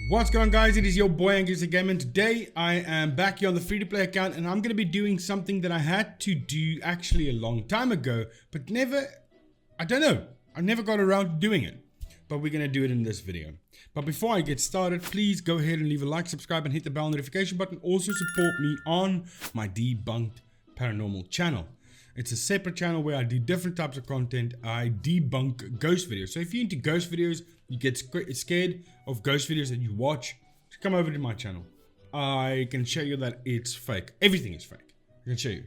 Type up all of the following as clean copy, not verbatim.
What's going on, guys? It is your boy Angrysagamer, and today I am back here on the free-to-play account, and I'm going to be doing something that I had to do actually a long time ago, but I never got around to doing it. But we're going to do it in this video. But before I get started, please go ahead and leave a like, subscribe, and hit the bell notification button. Also support me on my Debunked Paranormal channel. It's a separate channel where I do different types of content. I debunk ghost videos. So if you're into ghost videos, you get scared of ghost videos that you watch, just come over to my channel. I can show you that it's fake. Everything is fake. I can show you.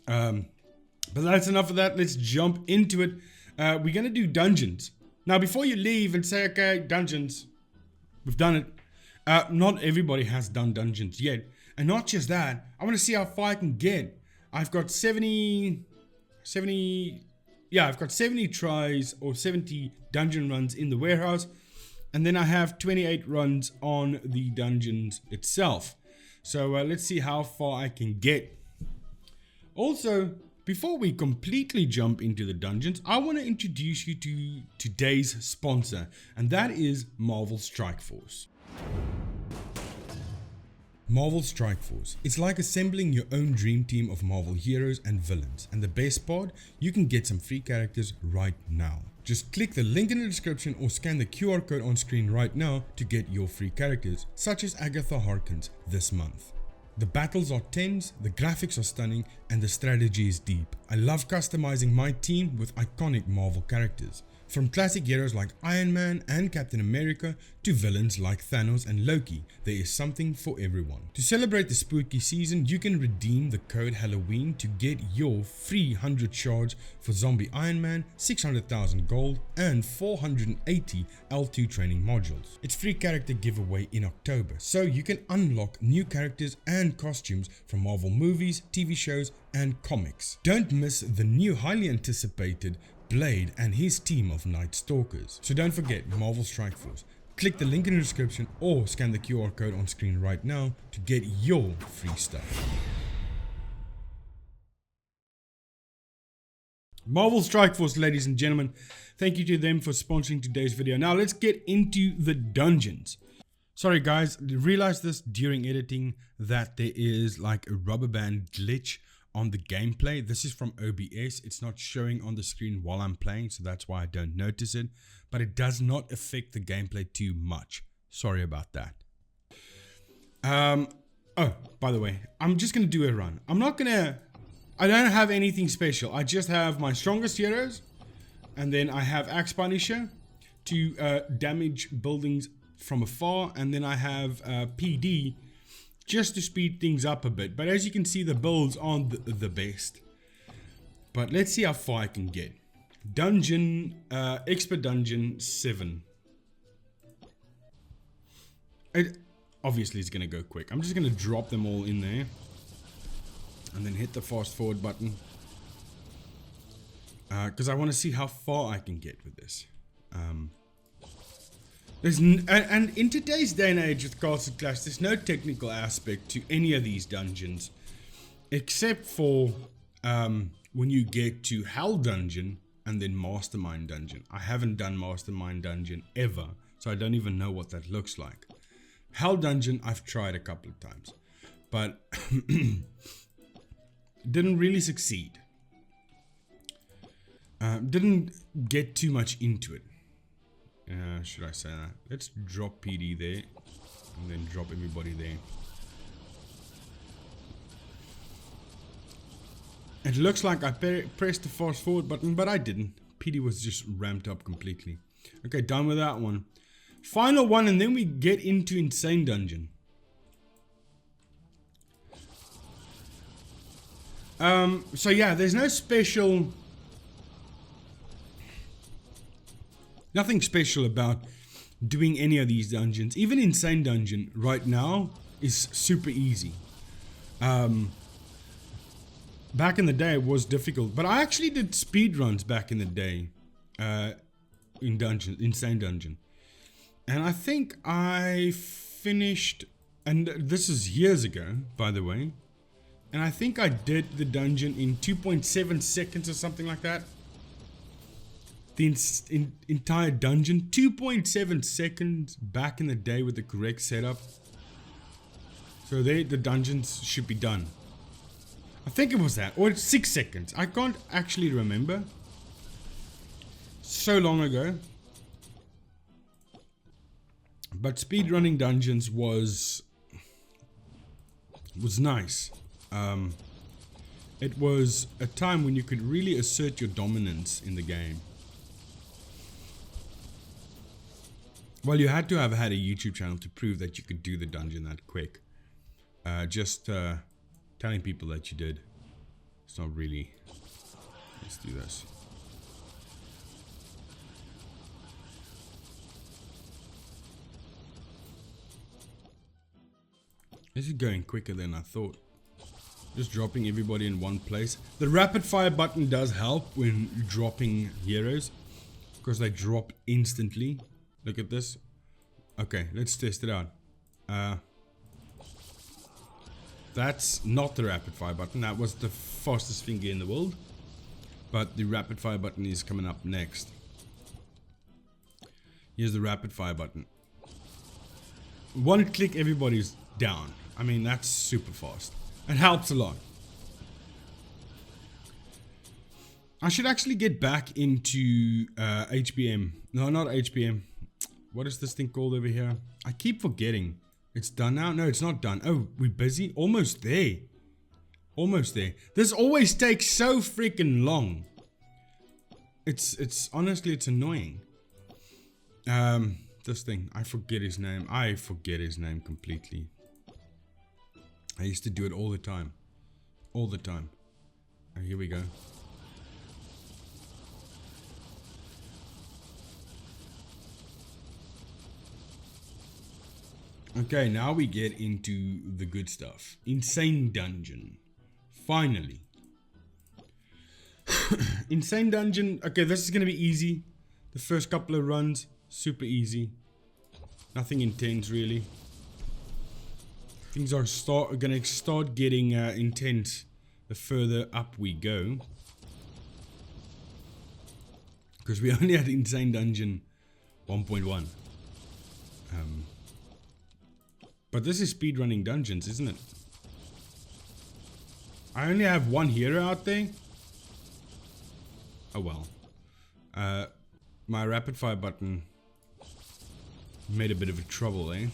But that's enough of that. Let's jump into it. We're going to do dungeons. Now, before you leave and say, okay, dungeons, we've done it. Not everybody has done dungeons yet. And not just that, I want to see how far I can get. I've got 70 tries or 70 dungeon runs in the warehouse. And then I have 28 runs on the dungeons itself. So let's see how far I can get. Also, before we completely jump into the dungeons, I want to introduce you to today's sponsor. And that is Marvel Strike Force. Marvel Strike Force. It's like assembling your own dream team of Marvel heroes and villains. And the best part, you can get some free characters right now. Just click the link in the description or scan the QR code on screen right now to get your free characters, such as Agatha Harkins this month. The battles are tense, the graphics are stunning, and the strategy is deep. I love customizing my team with iconic Marvel characters. From classic heroes like Iron Man and Captain America to villains like Thanos and Loki, there is something for everyone. To celebrate the spooky season, you can redeem the code Halloween to get your free 100 shards for Zombie Iron Man, 600,000 gold, and 480 L2 training modules. It's free character giveaway in October, so you can unlock new characters and costumes from Marvel movies, TV shows, and comics. Don't miss the new highly anticipated Blade and his team of Night Stalkers. So don't forget Marvel Strike Force. Click the link in the description or scan the QR code on screen right now to get your free stuff. Marvel Strike Force, ladies and gentlemen. Thank you to them for sponsoring today's video. Now let's get into the dungeons. Sorry guys, I realized this during editing that there is like a rubber band glitch on the gameplay. This is from OBS. It's not showing on the screen while I'm playing, so that's why I don't notice it, but it does not affect the gameplay too much. Sorry about that. Oh, by the way, I'm just gonna do a run. I don't have anything special. I just have my strongest heroes, and then I have Axe Punisher to damage buildings from afar, and then I have PD just to speed things up a bit. But as you can see, the builds aren't the best. But let's see how far I can get. Dungeon, Expert Dungeon 7. It obviously is going to go quick. I'm just going to drop them all in there. And then hit the fast forward button. Because I want to see how far I can get with this. And in today's day and age with Castle Clash, there's no technical aspect to any of these dungeons, except for when you get to Hell Dungeon and then Mastermind Dungeon. I haven't done Mastermind Dungeon ever, so I don't even know what that looks like. Hell Dungeon, I've tried a couple of times, but didn't really succeed. Didn't get too much into it. Should I say that? Let's drop PD there and then drop everybody there. It looks like I pressed the fast forward button, but I didn't. PD was just ramped up completely. Okay, done with that one. Final one, and then we get into Insane Dungeon. So yeah, there's no special... Nothing special about doing any of these dungeons. Even Insane Dungeon right now is super easy. Back in the day it was difficult, but I actually did speedruns back in the day in Insane Dungeon. And I think I finished, and this is years ago, by the way. And I think I did the dungeon in 2.7 seconds or something like that. the entire dungeon. 2.7 seconds back in the day with the correct setup. So the dungeons should be done. I think it was that, or 6 seconds. I can't actually remember. So long ago. But speedrunning dungeons was nice. It was a time when you could really assert your dominance in the game. Well, you had to have had a YouTube channel to prove that you could do the dungeon that quick. Just telling people that you did. It's not really. Let's do this. This is going quicker than I thought. Just dropping everybody in one place. The rapid fire button does help when dropping heroes, because they drop instantly. Look at this. Okay, let's test it out. That's not the rapid fire button. That was the fastest finger in the world. But the rapid fire button is coming up next. Here's the rapid fire button. One click, everybody's down. I mean, that's super fast. It helps a lot. I should actually get back into HBM. No, not HBM. What is this thing called over here? I keep forgetting. It's done now? No, it's not done. Oh, we're busy? Almost there. Almost there. This always takes so freaking long. It's honestly, it's annoying. This thing. I forget his name. I forget his name completely. I used to do it all the time. All the time. Oh, here we go. Okay, now we get into the good stuff. Insane Dungeon. Finally. Insane Dungeon. Okay, this is going to be easy. The first couple of runs, super easy. Nothing intense, really. Things are going to start getting intense the further up we go. Because we only had Insane Dungeon 1.1. But this is speedrunning dungeons, isn't it? I only have one hero out there. Oh well. My rapid fire button made a bit of a trouble, eh?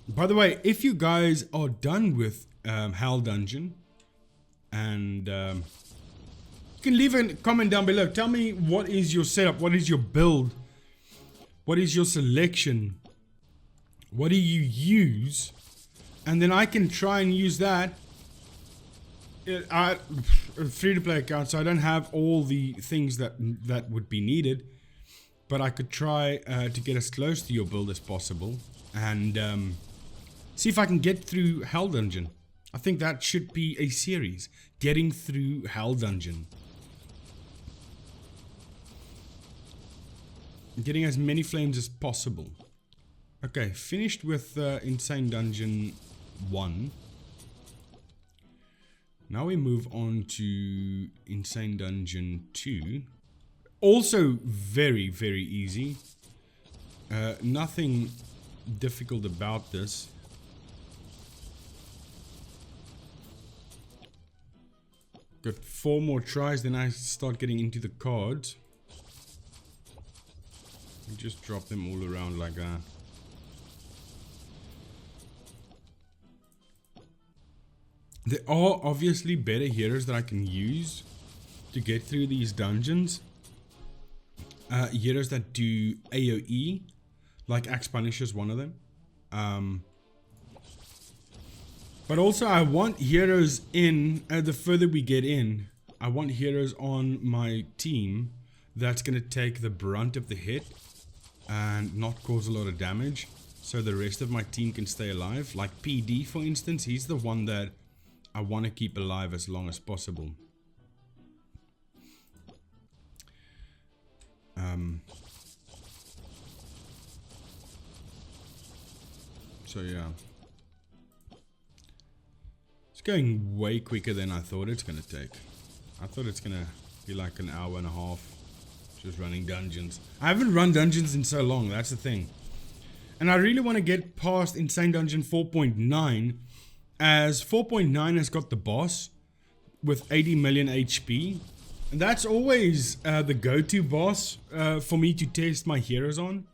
By the way, if you guys are done with Hell Dungeon, and you can leave a comment down below. Tell me, what is your setup? What is your build? What is your selection? What do you use? And then I can try and use that. A free-to-play account, so I don't have all the things that would be needed. But I could try to get as close to your build as possible. And see if I can get through Hell Dungeon. I think that should be a series. Getting through Hell Dungeon. Getting as many flames as possible. Okay, finished with Insane Dungeon 1. Now we move on to Insane Dungeon 2. Also very, very easy. Nothing difficult about this. Got 4 more tries, then I start getting into the cards. You just drop them all around like that. There are obviously better heroes that I can use to get through these dungeons. Heroes that do AoE, like Axe Punisher is one of them. But also I want heroes in, the further we get in, I want heroes on my team that's going to take the brunt of the hit and not cause a lot of damage, so the rest of my team can stay alive. Like PD, for instance, he's the one that I want to keep alive as long as possible. So yeah. It's going way quicker than I thought it's going to take. I thought it's gonna be like an hour and a half just running dungeons. I haven't run dungeons in so long, that's the thing. And I really want to get past Insane Dungeon 4.9, as 4.9 has got the boss with 80 million HP. And that's always the go-to boss for me to test my heroes on.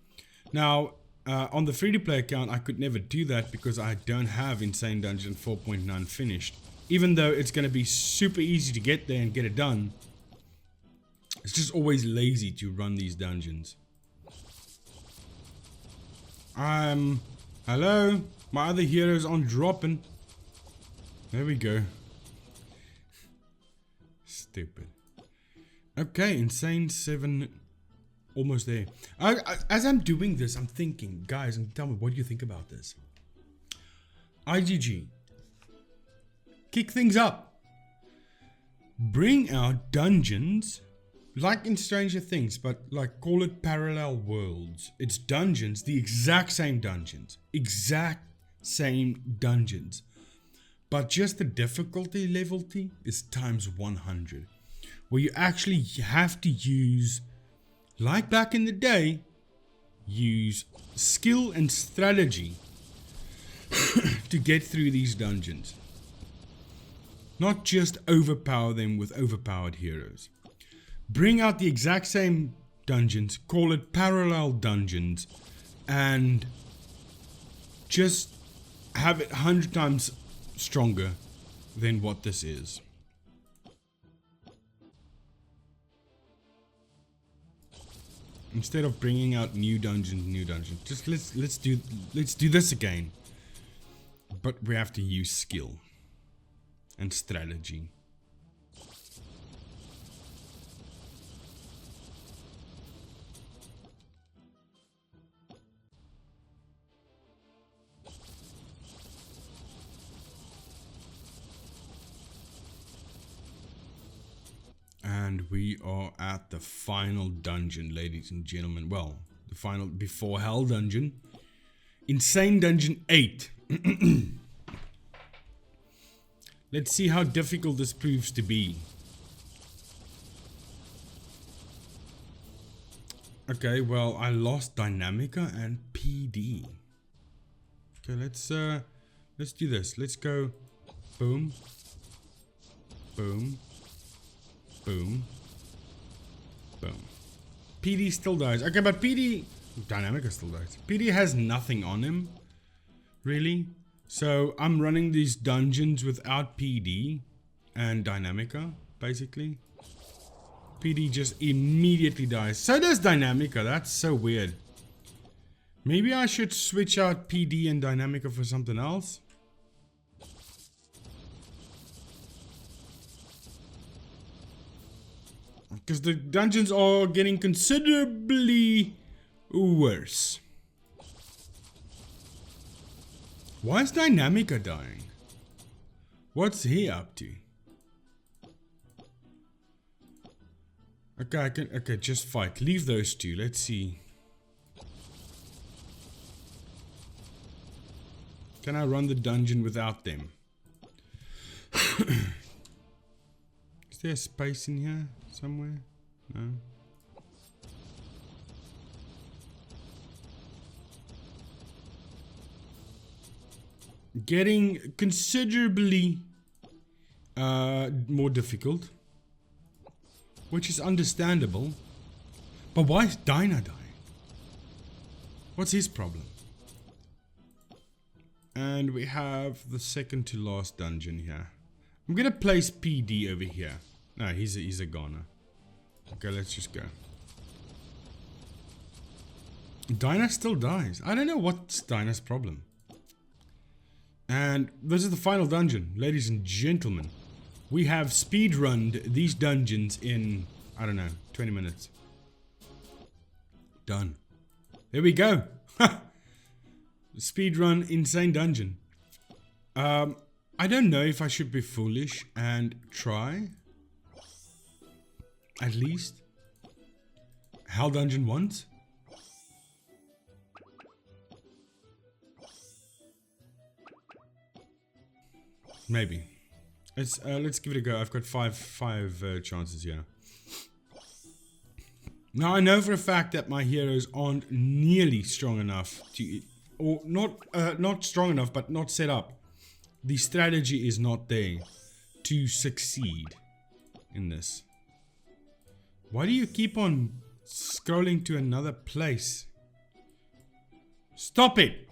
Now, on the free-to-play account, I could never do that because I don't have Insane Dungeon 4.9 finished. Even though it's going to be super easy to get there and get it done, it's just always lazy to run these dungeons. Hello? My other heroes aren't dropping. There we go. Stupid. Okay, Insane 7. Almost there. As I'm doing this, I'm thinking, guys, and tell me, what do you think about this? IGG. Kick things up. Bring out dungeons. Like in Stranger Things, but like call it parallel worlds. It's dungeons, the exact same dungeons. Exact same dungeons. But just the difficulty level is times 100. Where you actually have to use, like back in the day, use skill and strategy to get through these dungeons. Not just overpower them with overpowered heroes. Bring out the exact same dungeons, call it parallel dungeons, and just have it 100 times stronger than what this is. Instead of bringing out new dungeons, just let's do this again. But we have to use skill and strategy. And we are at the final dungeon, ladies and gentlemen. Well, the final before Hell dungeon. Insane Dungeon 8. Let's see how difficult this proves to be. Okay, well, I lost Dynamica and PD. Okay, let's do this. Let's go boom. Boom. Boom. Boom. PD still dies. Okay, but PD... Dynamica still dies. PD has nothing on him. Really? So, I'm running these dungeons without PD and Dynamica, basically. PD just immediately dies. So does Dynamica. That's so weird. Maybe I should switch out PD and Dynamica for something else. Because the dungeons are getting considerably worse. Why is Dynamica dying? What's he up to? Okay, okay, just fight. Leave those two. Let's see. Can I run the dungeon without them? Is there a space in here somewhere? No. Getting considerably more difficult, which is understandable. But why is Dyna dying? What's his problem? And we have the second to last dungeon here. I'm gonna place PD over here. No, he's a goner. Okay, let's just go. Dyna still dies. I don't know what's Dyna's problem. And this is the final dungeon, ladies and gentlemen. We have speedrunned these dungeons in, I don't know, 20 minutes. Done. There we go. Speedrun Insane Dungeon. I don't know if I should be foolish and try. At least. Hell Dungeon once. Maybe. Let's give it a go. I've got five chances here. Now I know for a fact that my heroes aren't nearly strong enough to, or not strong enough, but not set up. The strategy is not there to succeed in this. Why do you keep on scrolling to another place? Stop it!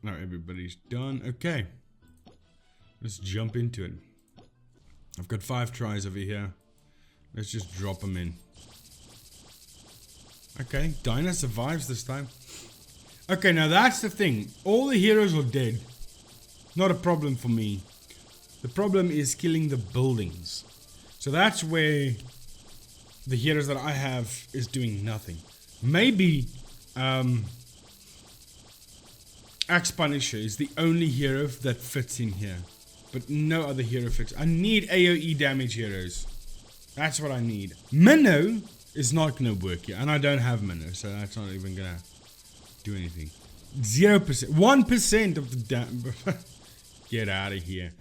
Now everybody's done. Okay. Let's jump into it. I've got 5 tries over here. Let's just drop them in. Okay, Dinah survives this time. Okay, now that's the thing. All the heroes are dead. Not a problem for me. The problem is killing the buildings. So that's where the heroes that I have is doing nothing. Maybe Axe Punisher is the only hero that fits in here. But no other hero fits. I need AoE damage heroes. That's what I need. Minnow is not going to work here. And I don't have Minnow, so that's not even going to do anything. 0%. 1% of the damn. Get out of here.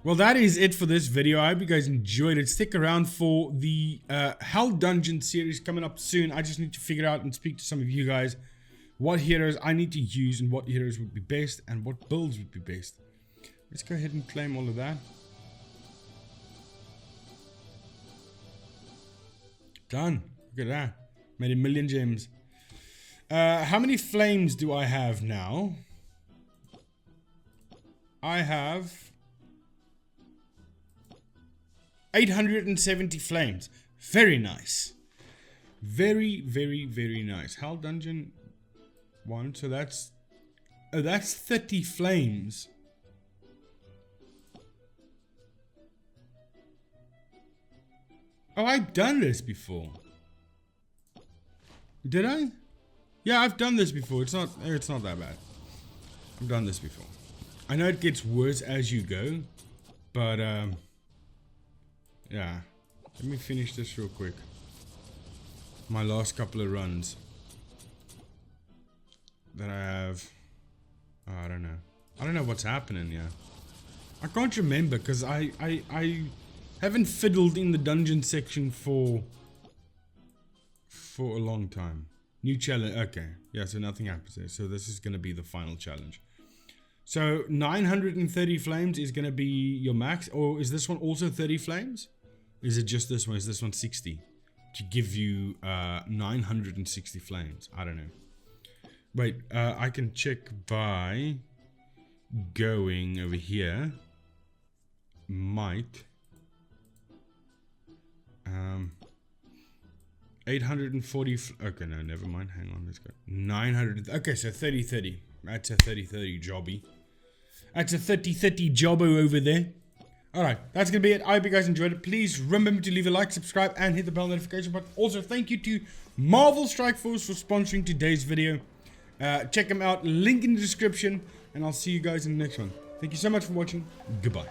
Well, that is it for this video. I hope you guys enjoyed it. Stick around for the Hell Dungeon series coming up soon. I just need to figure out and speak to some of you guys what heroes I need to use and what heroes would be best and what builds would be best. Let's go ahead and claim all of that. Done. Look at that. Made 1,000,000 gems. How many flames do I have now? I have 870 flames. Very nice. Very, very, very nice. Hell Dungeon 1. So that's... Oh, that's 30 flames. Oh, I've done this before. Did I? Yeah, I've done this before. It's not that bad. I've done this before. I know it gets worse as you go, but yeah. Let me finish this real quick. My last couple of runs that I have. Oh, I don't know. I don't know what's happening here. I can't remember because I haven't fiddled in the dungeon section for a long time. New challenge. Okay. Yeah, so nothing happens there. So this is going to be the final challenge. So 930 flames is going to be your max. Or is this one also 30 flames? Is it just this one? Is this one 60? To give you 960 flames. I don't know. Wait, I can check by going over here. Might. 840. Okay, no, never mind. Hang on, let's go. 900. Okay, so 30-30. That's a 30-30 jobby. That's a 30-30 jobbo over there. Alright, that's going to be it. I hope you guys enjoyed it. Please remember to leave a like, subscribe, and hit the bell notification button. Also, thank you to Marvel Strike Force for sponsoring today's video. Check them out. Link in the description. And I'll see you guys in the next one. Thank you so much for watching. Goodbye.